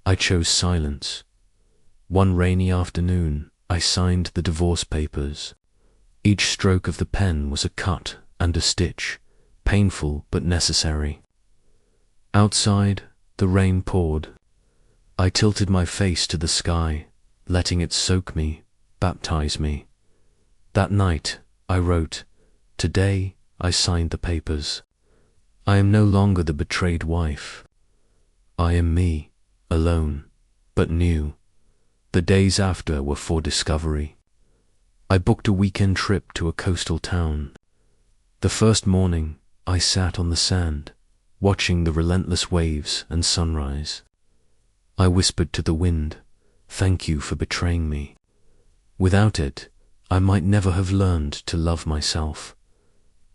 I chose silence. One rainy afternoon, I signed the divorce papers. Each stroke of the pen was a cut and a stitch, painful but necessary. Outside, the rain poured. I tilted my face to the sky, letting it soak me, baptize me. That night, I wrote, "Today, I signed the papers. I am no longer the betrayed wife. I am me, alone, but new." The days after were for discovery. I booked a weekend trip to a coastal town. The first morning, I sat on the sand, watching the relentless waves and sunrise. I whispered to the wind, "Thank you for betraying me. Without it, I might never have learned to love myself."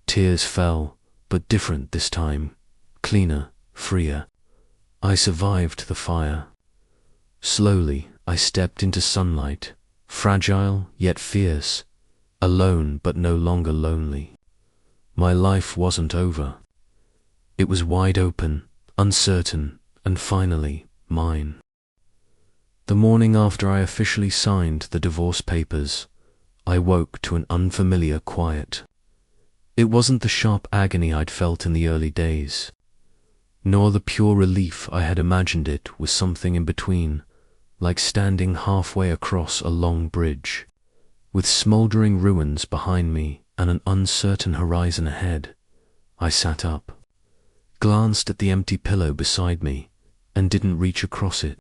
Tears fell, but different this time, cleaner, freer. I survived the fire. Slowly, I stepped into sunlight, fragile yet fierce, alone but no longer lonely. My life wasn't over. It was wide open, uncertain, and finally mine. The morning after I officially signed the divorce papers, I woke to an unfamiliar quiet. It wasn't the sharp agony I'd felt in the early days, nor the pure relief I had imagined. It was something in between, like standing halfway across a long bridge, with smoldering ruins behind me and an uncertain horizon ahead. I sat up, glanced at the empty pillow beside me, and didn't reach across it.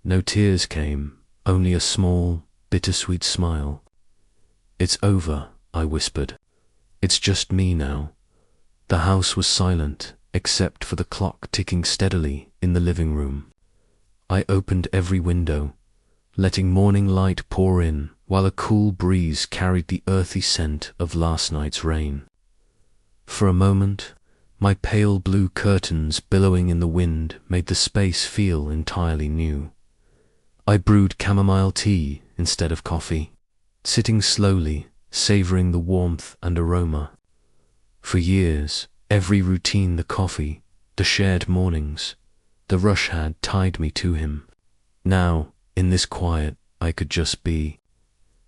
No tears came, only a small, bittersweet smile. "It's over," I whispered. "It's just me now." The house was silent, except for the clock ticking steadily in the living room. I opened every window, letting morning light pour in, while a cool breeze carried the earthy scent of last night's rain. For a moment, my pale blue curtains billowing in the wind made the space feel entirely new. I brewed chamomile tea instead of coffee, sitting slowly, savoring the warmth and aroma. For years, every routine, the coffee, the shared mornings, the rush had tied me to him. Now, in this quiet, I could just be.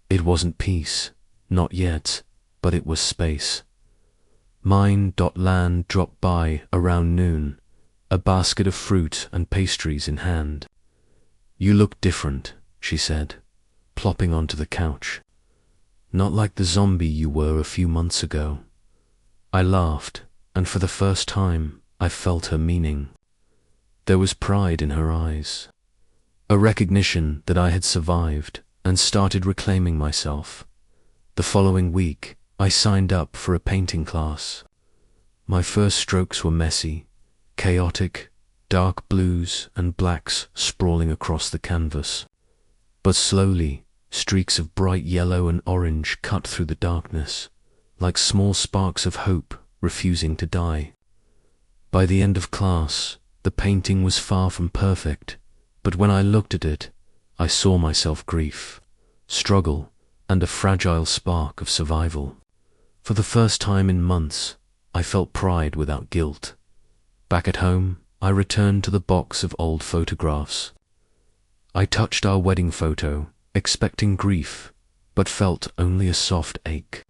It wasn't peace, not yet, but it was space. Mine.Lan dropped by around noon, a basket of fruit and pastries in hand. "You look different," she said, plopping onto the couch. not like the zombie you were a few months ago." I laughed, and for the first time, I felt her meaning. There was pride in her eyes, a recognition that I had survived and started reclaiming myself. The following week, I signed up for a painting class. My first strokes were messy, chaotic, dark blues and blacks sprawling across the canvas. But slowly, streaks of bright yellow and orange cut through the darkness, like small sparks of hope refusing to die. By the end of class, the painting was far from perfect, but when I looked at it, I saw myself grief, struggle, and a fragile spark of survival. For the first time in months, I felt pride without guilt. Back at home, I returned to the box of old photographs. I touched our wedding photo, expecting grief, but felt only a soft ache.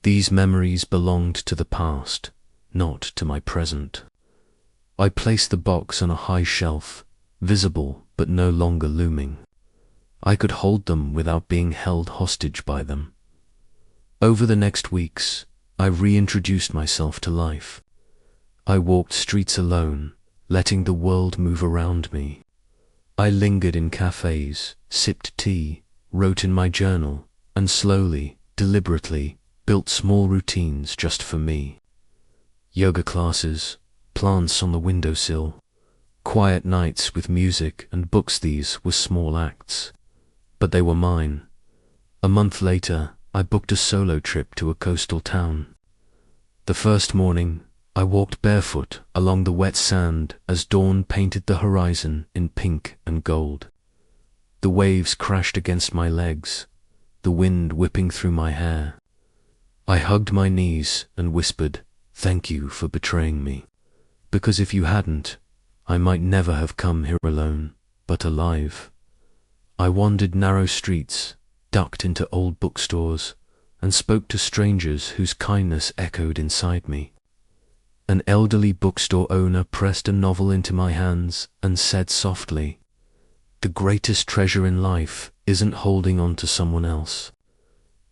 These memories belonged to the past, not to my present. I placed the box on a high shelf, visible but no longer looming. I could hold them without being held hostage by them. Over the next weeks, I reintroduced myself to life. I walked streets alone, letting the world move around me. I lingered in cafes, sipped tea, wrote in my journal, and slowly, deliberately, built small routines just for me. Yoga classes, plants on the windowsill, quiet nights with music and books. These were small acts, but they were mine. A month later, I booked a solo trip to a coastal town. The first morning, I walked barefoot along the wet sand as dawn painted the horizon in pink and gold. The waves crashed against my legs, the wind whipping through my hair. I hugged my knees and whispered, "Thank you for betraying me. Because if you hadn't, I might never have come here alone, but alive." I wandered narrow streets, ducked into old bookstores, and spoke to strangers whose kindness echoed inside me. An elderly bookstore owner pressed a novel into my hands and said softly, "The greatest treasure in life isn't holding on to someone else.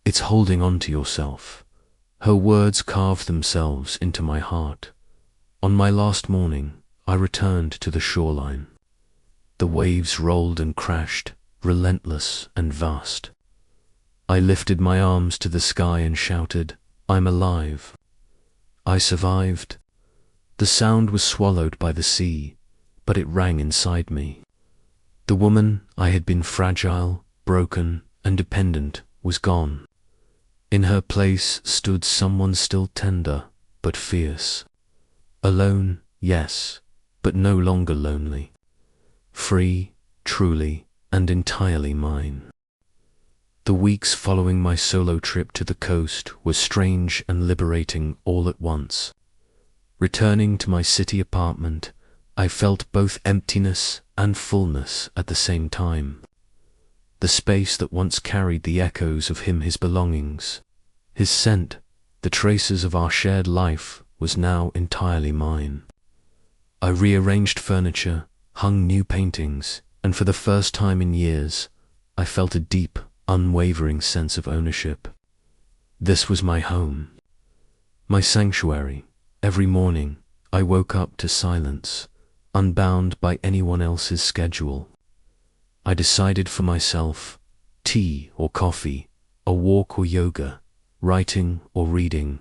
It's holding on to yourself." Her words carved themselves into my heart. On my last morning, I returned to the shoreline. The waves rolled and crashed, relentless and vast. I lifted my arms to the sky and shouted, "I'm alive. I survived." The sound was swallowed by the sea, but it rang inside me. The woman I had been fragile, broken, and dependent was gone. In her place stood someone still tender, but fierce. Alone, yes, but no longer lonely. Free, truly, and entirely mine. The weeks following my solo trip to the coast were strange and liberating all at once. Returning to my city apartment, I felt both emptiness and fullness at the same time. The space that once carried the echoes of his belongings, his scent, the traces of our shared life, was now entirely mine. I rearranged furniture, hung new paintings, and for the first time in years, I felt a deep, unwavering sense of ownership. This was my home, my sanctuary. Every morning, I woke up to silence, unbound by anyone else's schedule. I decided for myself, tea or coffee, a walk or yoga, writing or reading.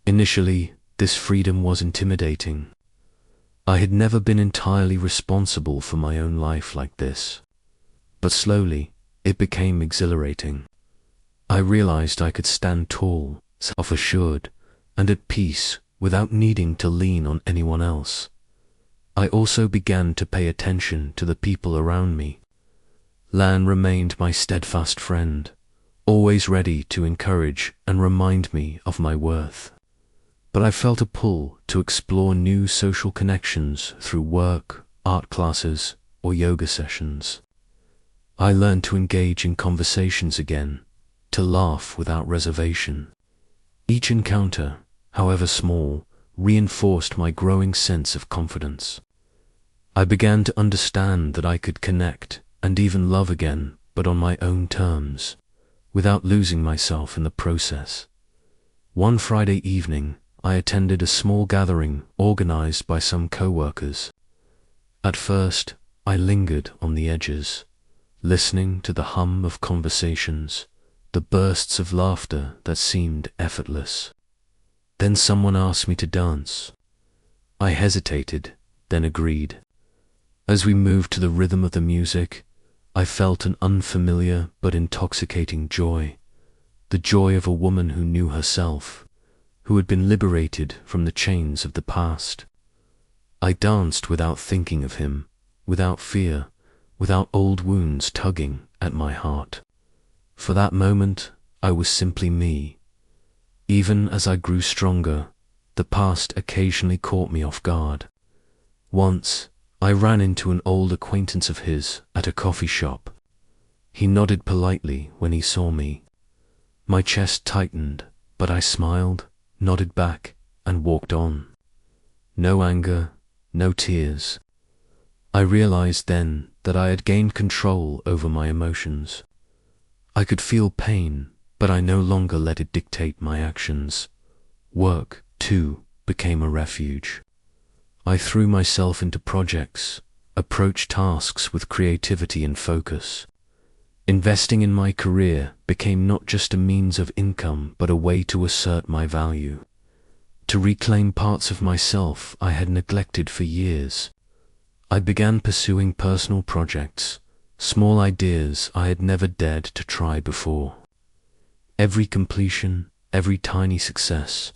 Initially, this freedom was intimidating. I had never been entirely responsible for my own life like this. But slowly, it became exhilarating. I realized I could stand tall, self-assured, and at peace without needing to lean on anyone else. I also began to pay attention to the people around me. Lan remained my steadfast friend, always ready to encourage and remind me of my worth. But I felt a pull to explore new social connections through work, art classes, or yoga sessions. I learned to engage in conversations again, to laugh without reservation. Each encounter, however small, reinforced my growing sense of confidence. I began to understand that I could connect and even love again, but on my own terms. without losing myself in the process. One Friday evening, I attended a small gathering organized by some co-workers. At first, I lingered on the edges, listening to the hum of conversations, the bursts of laughter that seemed effortless. Then someone asked me to dance. I hesitated, then agreed. As we moved to the rhythm of the music, I felt an unfamiliar but intoxicating joy, the joy of a woman who knew herself, who had been liberated from the chains of the past. I danced without thinking of him, without fear, without old wounds tugging at my heart. For that moment, I was simply me. Even as I grew stronger, the past occasionally caught me off guard. Once, I ran into an old acquaintance of his at a coffee shop. He nodded politely when he saw me. My chest tightened, but I smiled, nodded back, and walked on. No anger, no tears. I realized then that I had gained control over my emotions. I could feel pain, but I no longer let it dictate my actions. Work, too, became a refuge. I threw myself into projects, approached tasks with creativity and focus. Investing in my career became not just a means of income, but a way to assert my value, to reclaim parts of myself I had neglected for years. I began pursuing personal projects, small ideas I had never dared to try before. Every completion, every tiny success,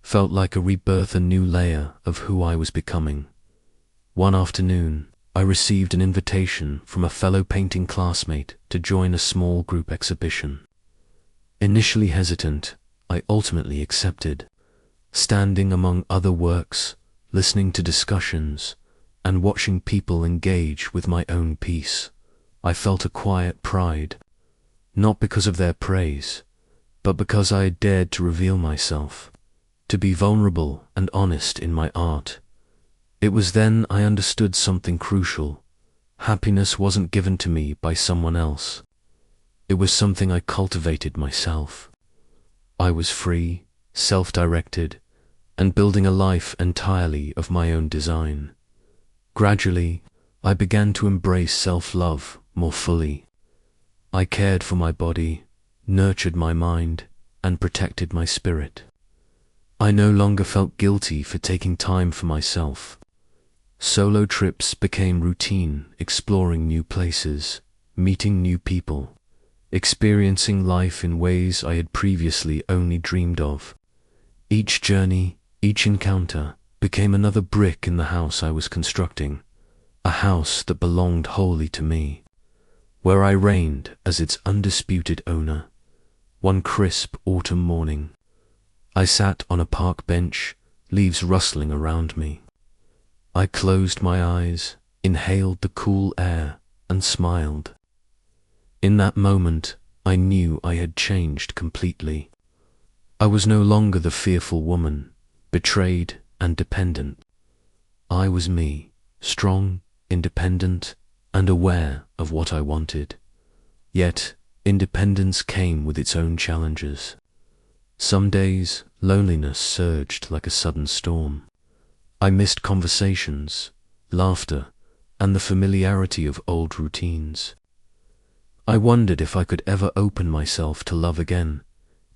felt like a rebirth, a new layer of who I was becoming. One afternoon, I received an invitation from a fellow painting classmate to join a small group exhibition. Initially hesitant, I ultimately accepted. Standing among other works, listening to discussions, and watching people engage with my own piece, I felt a quiet pride, not because of their praise, but because I had dared to reveal myself, to be vulnerable and honest in my art. It was then I understood something crucial. Happiness wasn't given to me by someone else. It was something I cultivated myself. I was free, self-directed, and building a life entirely of my own design. Gradually, I began to embrace self-love more fully. I cared for my body, nurtured my mind, and protected my spirit. I no longer felt guilty for taking time for myself. Solo trips became routine, exploring new places, meeting new people, experiencing life in ways I had previously only dreamed of. Each journey, each encounter, became another brick in the house I was constructing, a house that belonged wholly to me, where I reigned as its undisputed owner. One crisp autumn morning, I sat on a park bench, leaves rustling around me. I closed my eyes, inhaled the cool air, and smiled. In that moment, I knew I had changed completely. I was no longer the fearful woman, betrayed and dependent. I was me, strong, independent, and aware of what I wanted. Yet, independence came with its own challenges. Some days, loneliness surged like a sudden storm. I missed conversations, laughter, and the familiarity of old routines. I wondered if I could ever open myself to love again,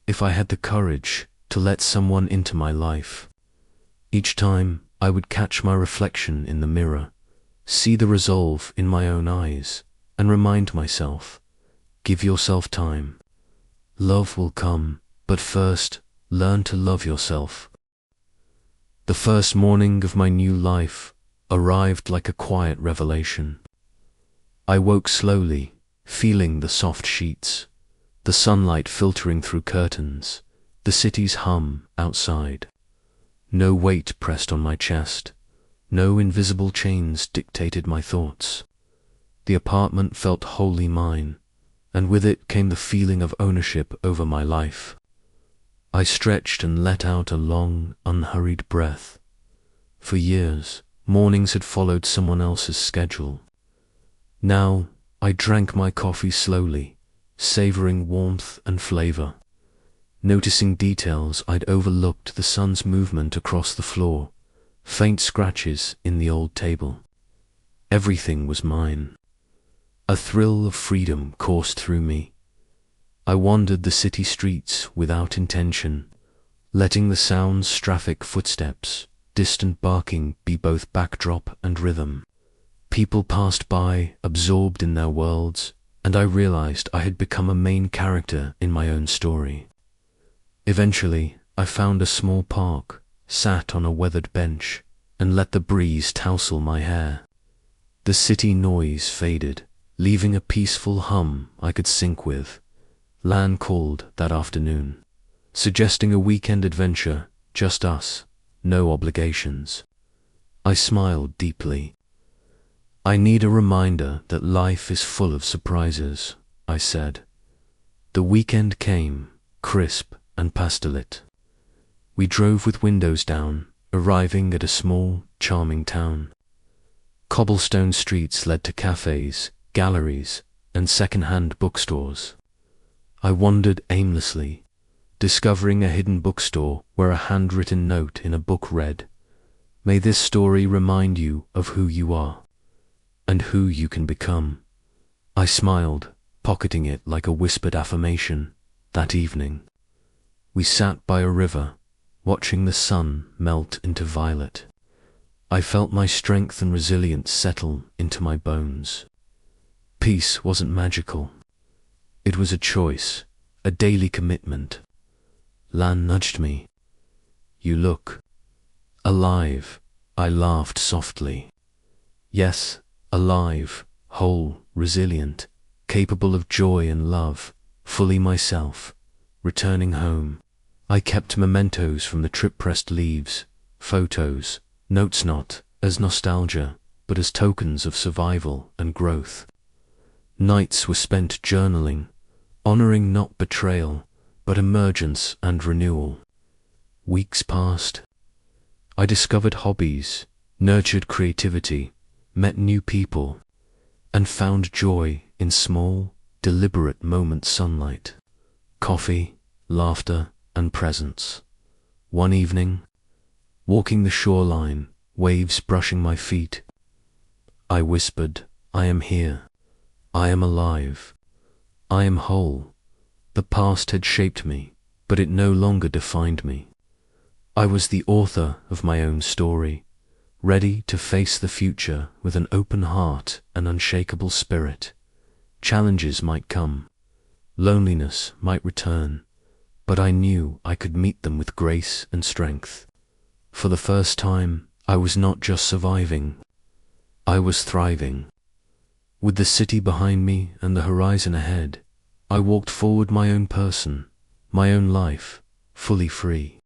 if I had the courage to let someone into my life. Each time, I would catch my reflection in the mirror, see the resolve in my own eyes, and remind myself, give yourself time. Love will come, but first, learn to love yourself. The first morning of my new life arrived like a quiet revelation. I woke slowly, feeling the soft sheets, the sunlight filtering through curtains, the city's hum outside. No weight pressed on my chest, no invisible chains dictated my thoughts. The apartment felt wholly mine, and with it came the feeling of ownership over my life. I stretched and let out a long, unhurried breath. For years, mornings had followed someone else's schedule. Now, I drank my coffee slowly, savoring warmth and flavor. Noticing details I'd overlooked: the sun's movement across the floor, faint scratches in the old table. Everything was mine. A thrill of freedom coursed through me. I wandered the city streets without intention, letting the sounds, traffic, footsteps, distant barking be both backdrop and rhythm. People passed by, absorbed in their worlds, and I realized I had become a main character in my own story. Eventually, I found a small park, sat on a weathered bench, and let the breeze tousle my hair. The city noise faded, leaving a peaceful hum I could sync with. Lan called that afternoon, suggesting a weekend adventure, just us, no obligations. I smiled deeply. I need a reminder that life is full of surprises, I said. The weekend came, crisp and pastellet. We drove with windows down, arriving at a small, charming town. Cobblestone streets led to cafes, galleries, and second-hand bookstores. I wandered aimlessly, discovering a hidden bookstore where a handwritten note in a book read, "May this story remind you of who you are, and who you can become." I smiled, pocketing it like a whispered affirmation. That evening, we sat by a river, watching the sun melt into violet. I felt my strength and resilience settle into my bones. Peace wasn't magical. It was a choice, a daily commitment. Lan nudged me. "You look alive." I laughed softly. Yes, alive, whole, resilient, capable of joy and love, fully myself. Returning home, I kept mementos from the trip-pressed leaves, photos, notes, not as nostalgia, but as tokens of survival and growth. Nights were spent journaling, honoring not betrayal, but emergence and renewal. Weeks passed. I discovered hobbies, nurtured creativity, met new people, and found joy in small, deliberate moments: sunlight, coffee, laughter, and presence. One evening, walking the shoreline, waves brushing my feet, I whispered, "I am here. I am alive. I am whole." The past had shaped me, but it no longer defined me. I was the author of my own story, ready to face the future with an open heart and unshakable spirit. Challenges might come, loneliness might return, but I knew I could meet them with grace and strength. For the first time, I was not just surviving, I was thriving. With the city behind me and the horizon ahead, I walked forward, my own person, my own life, fully free.